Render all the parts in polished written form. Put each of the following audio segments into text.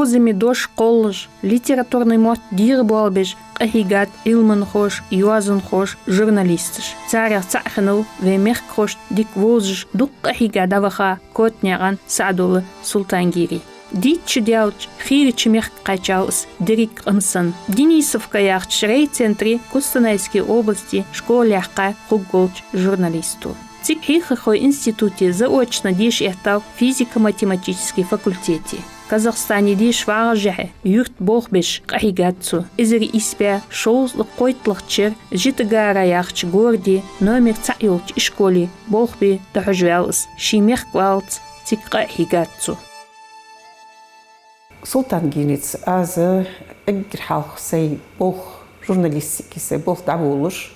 прозами дош коллыш, литературный мот дир болбеж, ахигат илман хош, юазан хош, журналистыш. Царя цаханул, вемех хош, дик возж, дук ахигадаваха, котняган садулы Султангири. Дитчи дялч, хиричи мех качаус, дирик ымсын. Денисовка яхч райцентре Костанайской области школяхка хуголч журналисту. Цик хихахой институте заочно диш эхтал физико-математический факультете. Казахстане диш варажахе, юрт бохбеш кахигатсу. Изери испя шоузлы койтлыхчер, житыгара яхч горди, номер цайолч и школе, бохби дахажвялс, шимех квалц, цик кахигатсу. Султангириц аз эггер халх сей бох журналистики сей бох давулуш.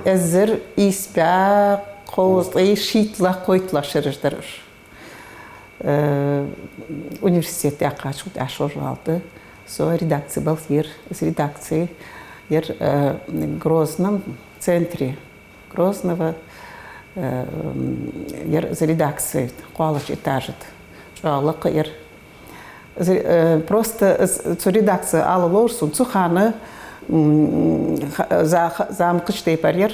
Эзер испя қоғыз шитла қойтла шырыждырыр. Университет яқашуд ашор алды. Со редакция был ер, из редакции ер Грозном центре Грозного ер за редакцией қуалыш этажет. Жалықы ер. Просто цу редакция алылорсун цуханы замкыштей парер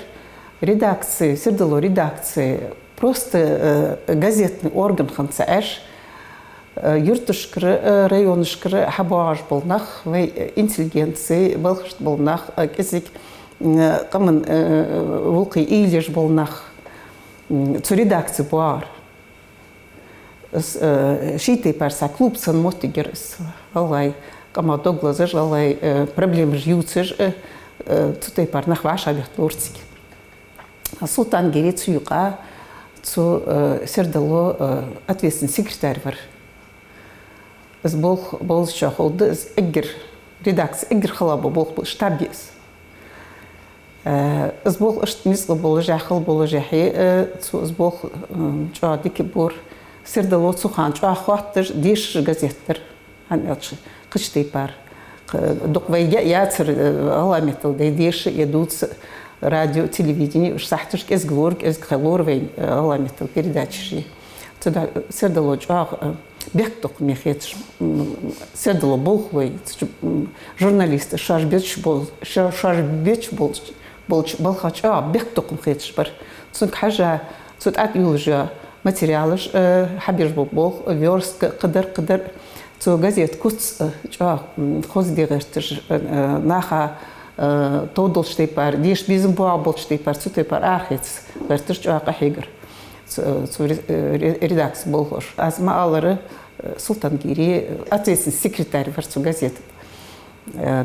редакции, сердало редакции, просто газетный орган ханцаэш, юртушкры, районушкры, хабуаж болнах, интеллигенции, балхышт болнах, кезек камын вулкы илеш болнах, цу редакции буар. Шитей парса клуб сан мотигерс, алай кама доглазыш, алай проблемы жьюцыш, цутей пар нахваш абихтурцик. Султангири цуюка цу сердало ответственный секретарь var. Из бол шахолды из эггер редакция эггер халаба бол штабис. Из бол ыштмисл бол жахыл бол жахи цу из бол ча дики бур сердало цухан ча хваттыр диш газеттер анелч кыштей пар. Доквай яцер аламетл диш едутся радио, телевидение, шахтушки, эсгворг, эсгхалорвей, аламетл передачи. Туда сердало ча бекток мехетш сердало болхвей журналисты шарбеч бол болхача бекток мехетш бар. Цунк хажа цут ат юлжа материалыш хабир бол верст кыдыр цу газет куц ча хоздегертш наха тодолштей пар диш бизм буаболштей пар цутей пар архиц вертш ча кахигер редакция болхош. Аз маалары Султангири ответственный секретарь варцу газеты.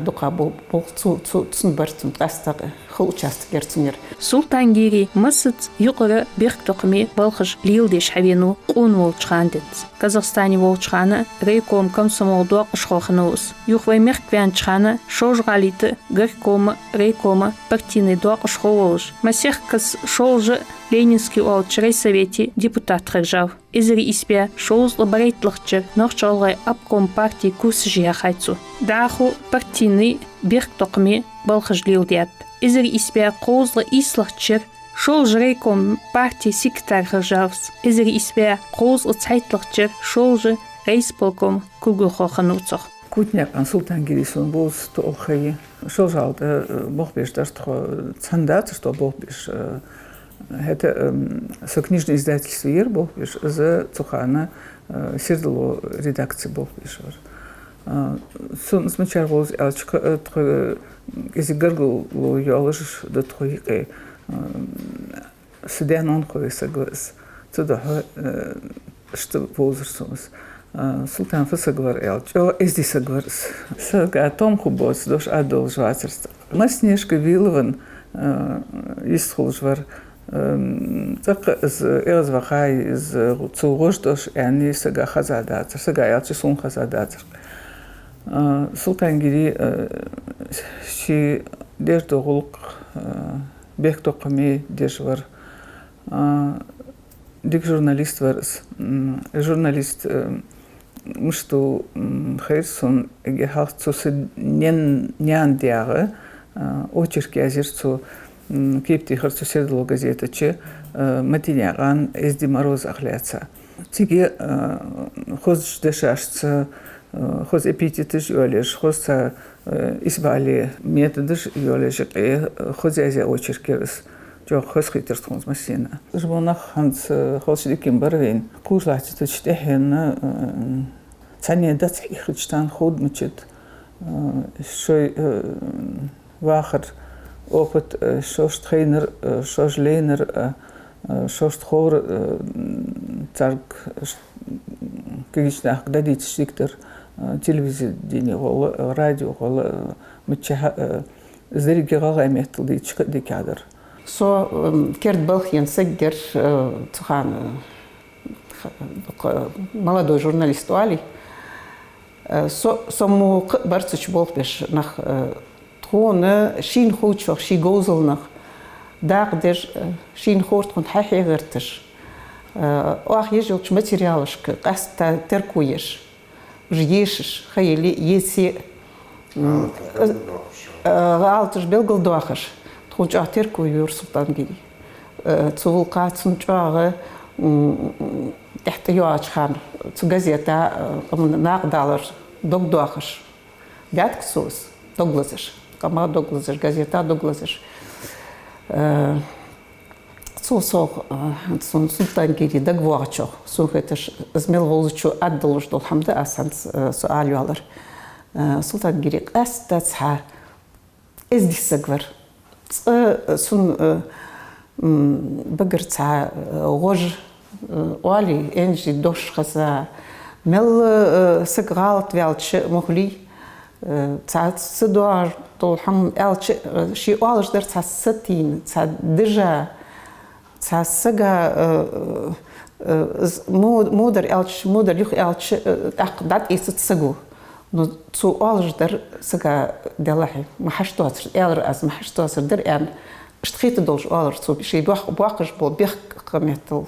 Дука бол цун барцун тастагы хыл участок герцунер. Султангири мысыц юқыры бек тоқми балхыш лилдеш хавену қун волчхандет. Казахстане волчханы рейком комсомол дуақ шхохнус. Юхвай мерквян чханы шожгалиты горкома рейкома партийный дуақ шхолож. Масех кас шолжы Ленинский олч райсовете депутат хыржав. Изри испя шоуз лабарейтлыхчер нохчалгай обком партии курсжия хайцу. Даху партийный бек тоқми балхыш лилдят. Изри испя қоузлы ислыхчер шол жрейком партии секретарь хыржавс. Изри испя қоузлы цайтлыхчер шол же рейсполком кугухохануцох. Кутняк Султангири сон болс тоохай. Шол жалды бохбеш дашто цандат, что бохбеш это сокнижное издательство ер бохбеш за цухана сердало редакции бохбеш. Сон смачар волз алчка если горгул ялыш до твоих судья он ходит соглас туда что возрастом Султан фасагвар элчо эзди сагварс сага том хубос дош адол жвацерст маснешка вилован исхолжвар так из элзвахай из цугоштош яни сага хазадат сага ялчи сун хазадат Султангири ши дердогулук бек тоқами дешвар дик журналист варс журналист мышту хайрсон гехах цусы няндяғы очерки азерцу кейпти харцу сердало газетачы матиняған эзди мороз ахляца тиге хоз дешашцы хоз эпитетыш юлеш, хоз избали методыш юлеш, хоз азия очеркерс. جو خس خيتر تخونز مسينا جبونا خانس خالش ديكين برين كوش لاتي تشتهن ثانية دات يخرجتان خود متشد شوي واخر اوبت شوش ترينر شوش لينر شوش تخور تارك كيجنا قدادي تشتكتر تلفزيون ديني ولا راديو ولا متشها زريقي غاغا يميتل دي تشكد دي كادر سو كرت بالخ ينسجر تخان молодой журналист Али сому барцыч болпеш нах тхоны шин хочох ши гозылнах дагдер шин хортхун хахигертеш ах ежелч материалышкы каста теркуеш жешиш хайли еси алтыш белгылдуахыш тхоч атерку юр султангири цувулкацун чагы تحت يواج خان تجازيتا قمنا نقدر دغدوخش جاتك سوس دغلزش كما دغلزش جازيتا دغلزش سوسو سون سلطان كيدي دغواچو سوختش زميل غوزچو ادلوش دول حمد اسانس سؤال يالر سلطان كيدي قاستها از دي سغور سون بغرتا غوج Оли энжи дош хаса мел сыгралт велч могли цац сдуар толхам элч ши олж дер цац сатин цац дежа цац сага модер элч модер юх элч тақдат исет сагу но цу олж дер сага делахи махштоц элр аз махштоц дер эн штхит долж олж цу ши бахш бо бих qametl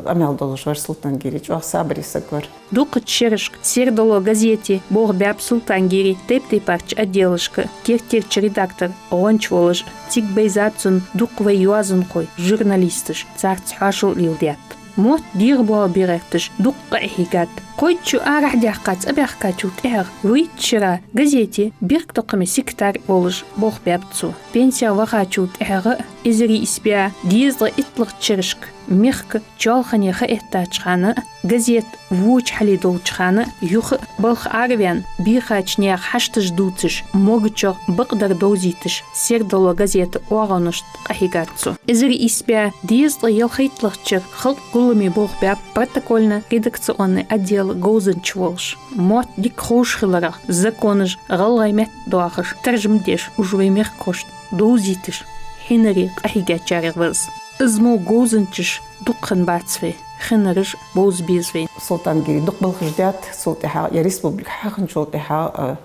амел долж вар султангири чо сабри саквар дук черешк сердоло газете бог бяб султангири теп парч отделышка кертирч редактор онч волж тик бейзатсун дук ве юазун кой журналистыш царц хашул илдят мот дир бо беректыш дук хигат койчу арах дяхкац абяхкачут эр вичера газете бирк токами сектар волж бог бябцу пенсия вахачут эр изри испя дизла итлык черешк мехк чалхани хаэтачханы газет вуч халидолчханы юх балх арвян бихачня хаштыш дуцыш могчо быкдар дозитыш сердоло газета оганышт ахигатсу изри испя дизла елхайтлыкчыр хылк гулми бог бяб протокольно редакционный отдел Гоузенч волш. Мот дик хошхиларах, законыш, галаймет дуахыш, тәржімдеш, ужвеймех кошт, доузитыш, хинери ахигачарик выз. Измо Гоузенчиш дукхан бацве, хинериш боузбизве. Султангири дук балхждят, султиха, я республика хахын чултиха,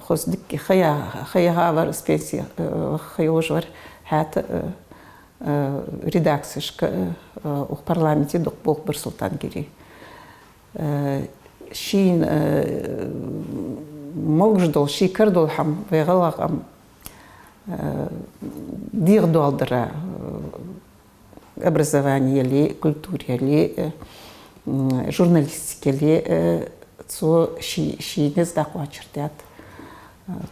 хоз дикки хая хавар специя, хая ожвар, хат редакцияшка в парламенте дук болх бір Султангири. شين موجدول شي كردول حم بيغلق أم دير دول درا образование ли культуре ли журналистике ли цо شي نزدق واشرتات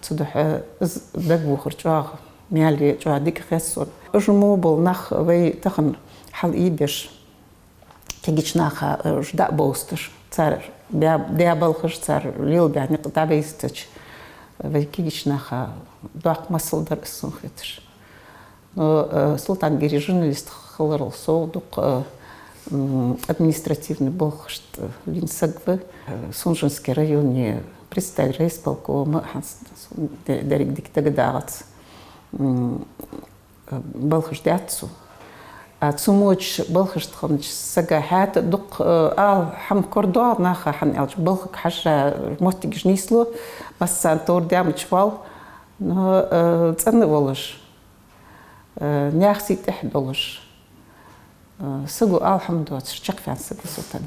صدق دقو خرجوا ميالي جوا ديك خسون جمو بالنخ وي تخن حل إيبش تجيش ناخا جدا بوستش صار بيابل خش صار ليل يعني قطع بيستش ويكيش ناخا ضاق مصدر السنختش سلطان جري جورناليست خلر الصودق административный болхшт Линсагвы Сунжинский районе представитель исполкома Дарик Диктагадагц болхждятсу цумоч болхштхамч сагахат дук хам кордо наха хан алч болх хаша мотигш нисло бассан тордямч вал но ценны волш няхси техдолш سجوا الحمد لله شق في عسل السلطان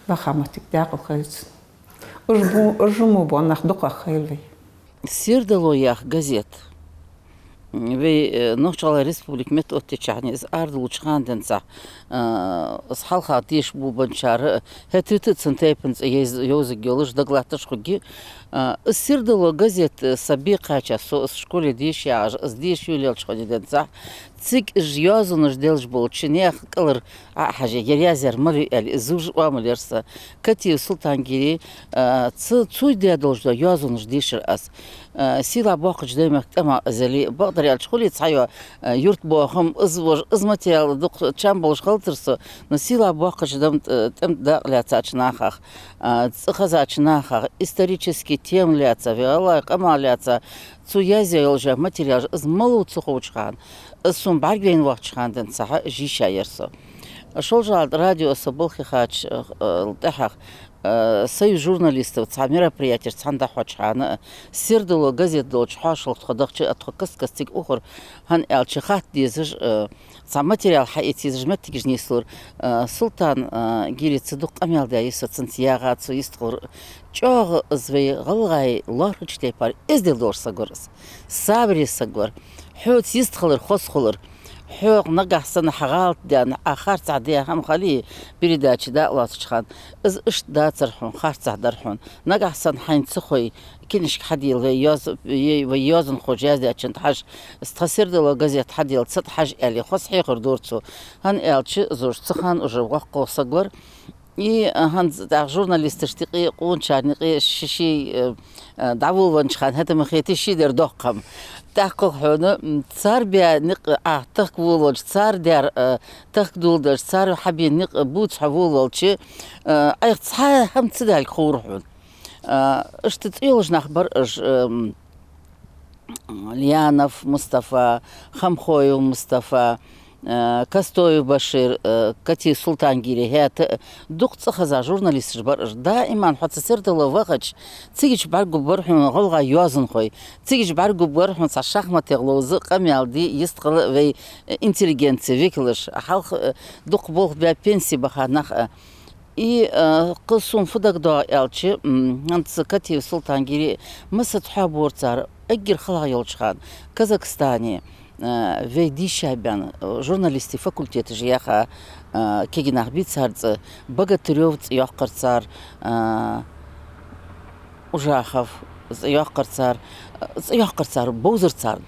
بخامتك داقل خيز أرجمو بون نخدق خيلي سيردلو ياخ газет في نوشالة ريسبوبليك مت أوتشعني إز أرض وشخان دنسا صحالها ديش بو بنشار هتريت سنتيبنز يوزق يولش دقلاتش خجي السيردلو جزيت سبيقة سو شكولي ديش يعج إز ديش يوليلش خدي دنسا تيك جيازن جدلش بولشنيخ كلر حاجة يريازر مري الزوج وامليرسا كتي سلطان جيري تسوي ديادلش دو يازن جديش أس سيلا باقج دايما أما أزلي بقدر يالشخولي تصحيو يورت باهم إزمتيال دق تشامبلش خلطرسو نسيلا باقج تم داقليا تاچناخخ تخزاچناخخ исторический тем ляца вела кама ляца цу язя ёлжа материал из малу цухучхан сум барген вахчханден саха жиша ерсо шолжал радио соболхи хач тахах союз журналистов ца мероприятие цанда хачхана сирдуло газет долч хашл ходахчи атхакас кастик ухор хан элчихат дизж ца материал хаити жметтигж несур султан гири цдук амялда иса центияга цу истхор чог звей галгай лархчтей пар издел дорса горс сабри сагор хут истхлер хосхлер حق نجحسن حغالت دان آخر تعدي هم خلي بريداتش دا لاتشخان إز إش دا ترحون خارت درحون نجحسن حين تخوي كنيش حديل ويازن خوجاز دا چند حاج استخسر دلو جزيت حديل ست حاج اللي خص حيقر دورتو هن إلش زوج تخان وجوق قوسقور هن دا جورناليست شتقي قون شارنقي شي دعول ونشخان هذا مخيتي شي در دقم تحقق حنا صار بيا نق أعتق وولج صار دار تقدول در صار حبي نق بوت حولج أي صح هم تصدق الخور حن اشتتيلج نخبر ليانف مصطفى خمخوي مصطفى كاستوي بشير كتي سلطان جيري هات دقت خزا جورناليست جبر دائما حتى سرت لو وقت تيجي برغو برحون غلغا يوازن خوي تيجي برغو برحون صشخمه تغلوز قميال دي يستقل وي انتليجنت فيكلش حلق دق بوغ بيا بنسي بخانخ قصون فدق دا الچي انت كتي سلطان جيري مسد حابورتار اجر خلا يولشخان كازاخستاني في دي شابان جورناليستي فاكولتيت جياخا كيجناخ بيتسارز بغاتريوت يقرصار وجاخف يقرصار بوزرصار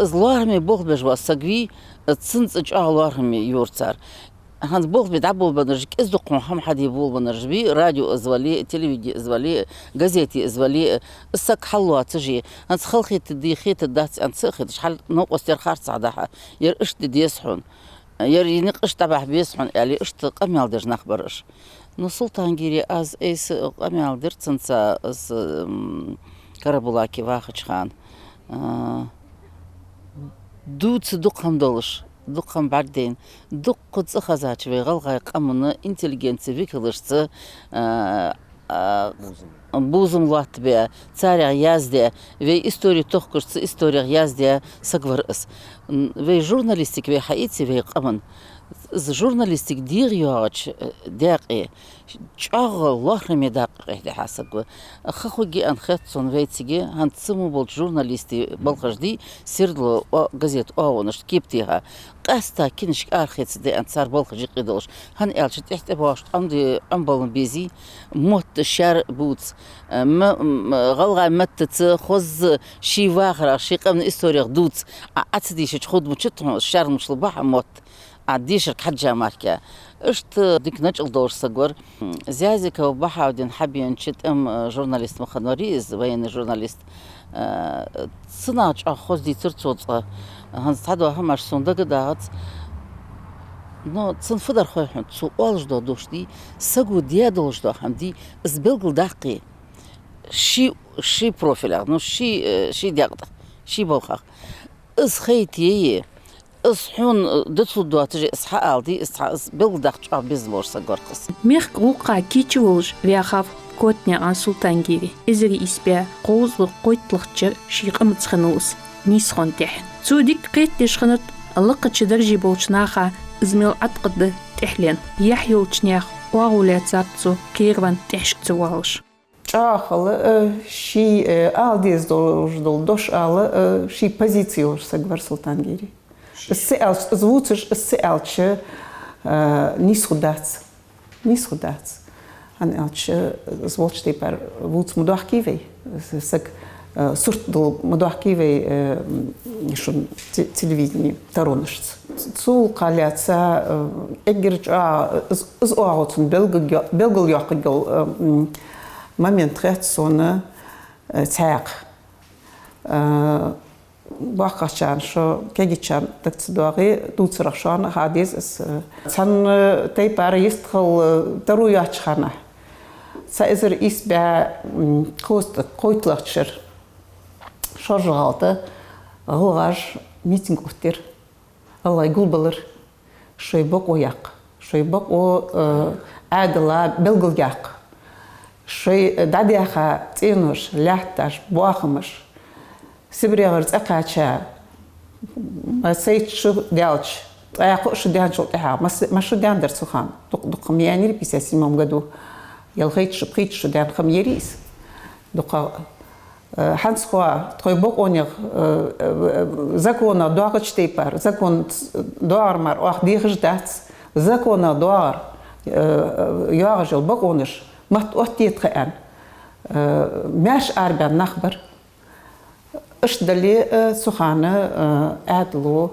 ازلارمي بوغ بجوا سغوي تسنص االارمي يورصار هانز بوغ بدعبول بنرجك ازدقون هم حدي بول بنرجبي راديو ازولي تلفزيون ازولي غازيتي ازولي السك حلوه تجي هانز خلخي تدي خيت الدات ان سخت شحال نوقس ير خارت صعدها ير اشت ديسحون ير ينقش تبع بيسحون يعني اشت قميال درج نخبرش نو سلطان جيري از ايس قميال درتسنسا از كربولاكي واخشخان دوت دقم دولش دقم بعدين دق تخزاتش في غلغة قمنا انتليجنس فيكلشت بوزم لات بيا تاريخ يازدي في استوري تخكرت استوري يازدي سقفر اس في جورناليستيك في حقيقتي في قمن جورناليستيك ديغيوش داقي شغل الله رمي داقي دي حاسق خخوجي ان خطسون فيتسيجي هنتسمو بول جورناليستي بالخجدي سيردلو غازيت اونش كيبتيها قاستا كنش ارخيت دي انصار بالخجي قيدوش هن الش تحت باش عندي امبل بيزي موت شار بوت غلغا متت خز شي واخر شي قمن استوري دوت اتديش خد مشت الشار مش البحر موت عديش حاجة ماركة اشت ديك نجل دور صقور زيازك وبحا ودين حبي نشت جورناليست مخنوريز وين جورناليست صناعش اخوز دي ترتوت هنز تحدو هماش صندق داعت نو تصنفدر خويحون تسو اولج دو دوش دي سقو ديادولج دو هم دي ازبلغل داقي شي بروفيلار نو شي دياقدا شي بوخاق از خيتي اصحون دتو دواتجي اصحاء الدي اصحاء بلدخ بيزلور سغورقس ميخ قوقا كيچولج ويخاف كوتنيا عن سلطان جيري ازري اسبيا قوزل قويتلخچر شيقمتخنوس نيسخون تح سوديك قيت تشخنت اللقتش درجي بولچناخا ازميل عتقد تحلين يحيولچنياخ واغولات زابتسو كيروان تحشكتوالش чахал ши алдиз дош ал ши позицию сагвар Султангири. Звучишь сэлч нис худац. Ан элч звуч тепер вуц мудахкивей. Сак сурт дол мудахкивей шун телевидение таронышц. Цул каляца эггерч из оагоцун белгл яқыгыл момент рэт соны цайq. Бақашан шо кегичан тацдуаги дуцрашан хадис сан тейпар истхал тару ячхана. Сайзер исбә койтлахчыр. Шожгалды гылгаш митинг үтер. Алай гулбалыр шойбок ояк. Шойбок о адла белгылгак. Шой дадяха цинуш ляхташ буахмыш. Сибриягар цакача. Масайт шу дялч. Аяқо шу дянчо таха. Машу дяндер сухан. Дукам янир писаси мамгаду. Ялгайт шу прит шу дян хамьерис. Дука Хансхуа тройбок онег закона дуагач тейпар. Закон дуармар ох дигждац. Закона дуар ягажыл бок оныш. Мат оттиет хан. Мяш арбан нахбар. Ишдали суханы адлу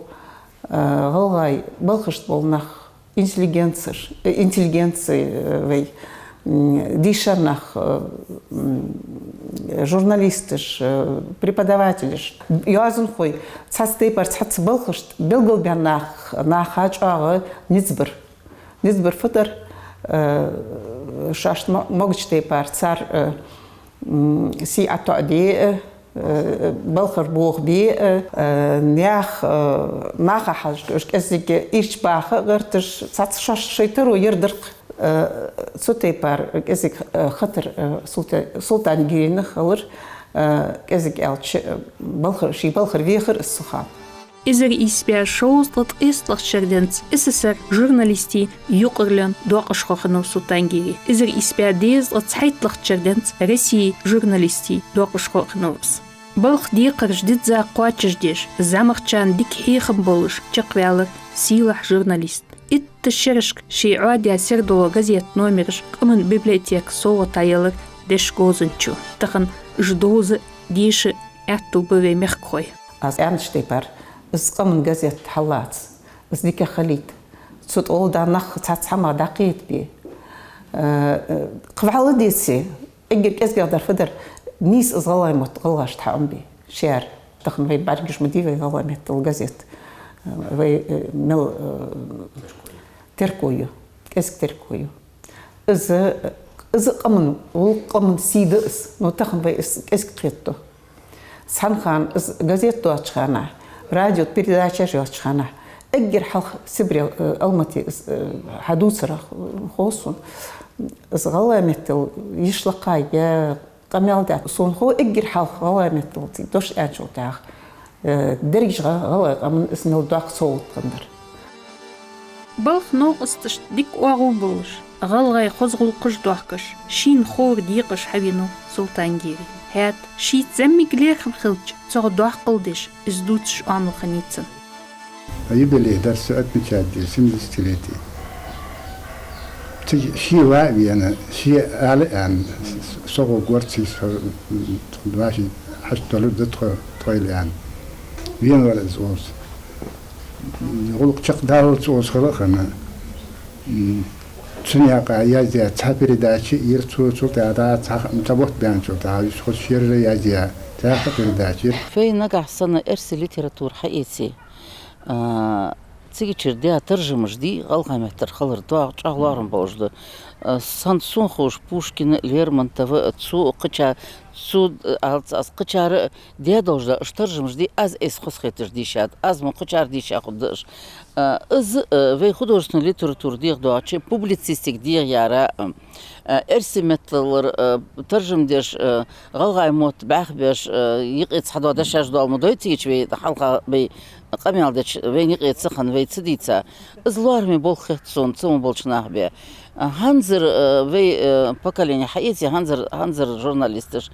гылгай балхышт болнах интеллигенция вей дишанах журналистыш преподавателиш язын хой цастейпар цац балхышт белгылбянах нахач ағы низбір фытыр шашт могчтейпар цар си атоади Balcher boog die neach naga has dus ik iets bagen gerters zat scheitero yerder sotepar ik khater sultan girin khaler ik elch Balcher weger suha Изер испя шоуслат истлахчерденц СССР журналисти юқырлен доқышқақыну Султангири. Изер испя дезлат сайтлахчерденц России журналисти доқышқақынуыз. Балх диқыр ждидза қуачыждеш, замақчан дик хейхым болыш, чақвялыр, силах журналист. Итті шершк шейуадия сердула газет номерш, қымын библиотек соға тайылыр, деш гозынчу. Тақын ждозы деші әтту бөве мехкой. Аз әнштейпар. Isqamın gazet halat, izdike xalit. Sut olda naq tatsama daqiyet bi. Qvalı desi, eğer ezgardar fıdır, nis izgalaymat qılgaş taam bi. Şer, taqın vay bargish mudi vay galaymat ol gazet. Vay mel terkoyu, esk terkoyu. Izı qamın, ol qamın sidi is. No taqın vay esk qiyetto. Sanxan gazet do açxana. Радио передача жочхана. Эггер халх сибри алмати хадусра хосун. Згаламетл ишлакай я камелда сон хо эггер халх галаметл дош ачотах. Дергижга гала амын исмел дак соуткандар. Балх ноғыстыш дик уағу болыш. Ғалғай қозғыл қыш дуақыш. Шин хор диқыш хавину Султангири. Хәт шит зәммиглерхім қылч. Цоғы дуақ қылдыш. Издутш ану қаницын. Юбилей дарсы отмечать 70-летие. Ши вавиана, ши алиан, соғы горцис, ваши хашталу дытқойлиан. Вен варыз оз. Ғылық чақдауыз оз қылықына. Цуняқа язия ца передачи ирцу цултада цабот бянчулта шхот шерре язия цаха передачи. في نجح سنة إرث ليتراتور حقيقي تيجي تشرديها ترجمش دي غلقة مهتر خلر دواء شغلارن بوجد سان سون خوش بوشكين ليرمنتوه تسو قچا суд алцас قشار دي دوجدا اشترجمش دي از اس خسختش ديشات از من قشار ديشا خدش از في художественной литературе ديغ دواتشي بوبليتسيستيك ديغ يارا ارسمتلر ترجم ديش غلغاي موت باخبش يقيت حدا دشاج دو المدويتيش في حلقه بي قميال دش وين يقيت سخن في تسديتا از لارمي بول خيتسون تسون بولشناه بي هانزر في поколение حقيقي هانزر جورناليستش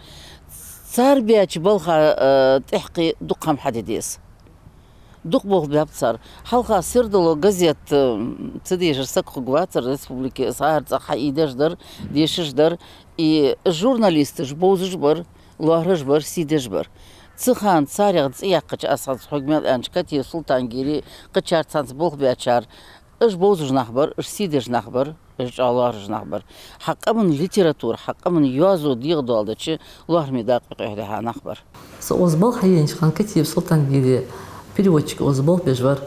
صار بياش بلخا تحقي دقهم حديديس دق بول بيابصار حلقة سيردلو газет تديش سكو غواتر республики صار حقيقي در ديشش در и журналистش بوزش بر لوهرش بر سيدش بر تخان صاريغ تسياقش أساس حكمت أنشكتي سلطان جيري قشار تانس بول بياشار إيش بوزج نخبر إيش سيدج نخبر إيش علارج نخبر حق من ليتراتور حق من يازو ديغ دالدشي لوهر ميداق قيحها نخبر أوزبال حينش خان كتيب سلطان جيري переводчик أوزبال بيجبر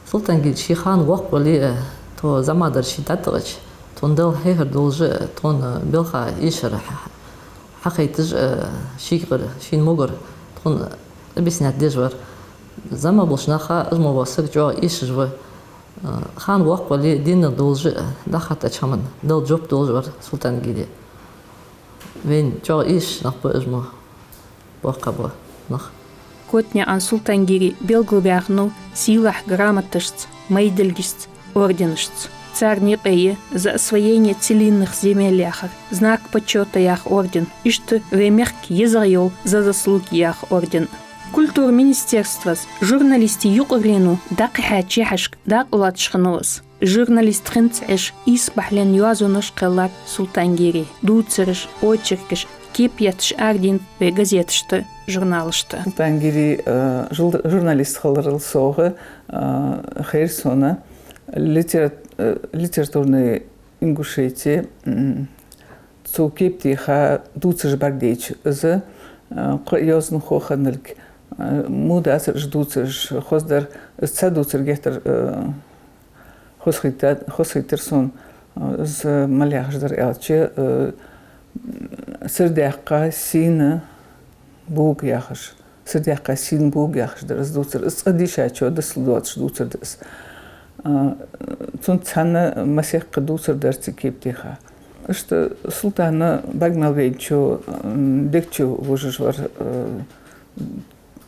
سلطان جيري شي خان وق ولي تو زمادر شي داتغش تون دل هيهر دولج تون بلخا إيشر حقيتج شيكر شين موغر تون بسنات ديجبر زما بلشناخا أزمو باسك جو إيشجوا خان وق ولي دين دولج دخلت أشمن دل جوب دولج سلطان جيري وين جو إيش نخبو أزمو وقبو نخ Котня ан Султангири белгубяхну силах грамотышц, майдельгист, орденышц. Царь Нипеи за освоение целинных земель знак почета ях орден, и что вемерк езайол за заслуги ях орден. Культур министерства журналисти юqrenu дақиха чехашк дақ улатшхнос. Журналист хэнцэш испахлен юазуныш кэллак Султангири. Дуцерыш, очеркиш, кипятш ардин ве газетышты, журналышты. Султангири журналист халырыл соғы Херсона литературный Ингушетии цукептиха дуцерш бардейч з язн хоханылк мудас ждуцерш хоздар цадуцер гехтер хосхитерсон з маляхждар элче сырдяққа сина буг яхаш сырдяққа син буг яхждар здуцер садишачо дслдот ждуцер дс цунцана масех дуцер дерци кептиха что султана багмалвейчо декчо вожжвар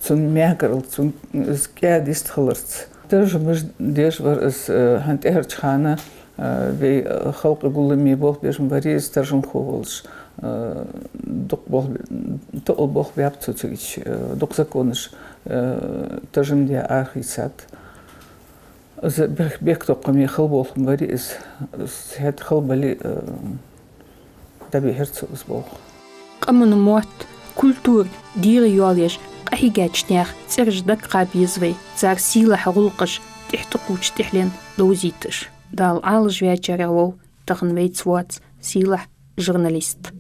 цун мягрл цун скядист хлырц тоже мы дежвар с хантехерчхана вей халкы гулми бог бежм вариз тажым ховолш дук бог то бог бяпцуч дук законыш тажым де архисат за бек тоқами хыл болхым вариз сет хыл бали табихерц усбол Камын мот культур дир юалеш قحيقاتشنيخ ترجدك قابيزوي تار سيلة حغلقش تحتقوش تحلين دوزيتش دال عالج وياتشاريو تغنويت سوات سيلة جورناليست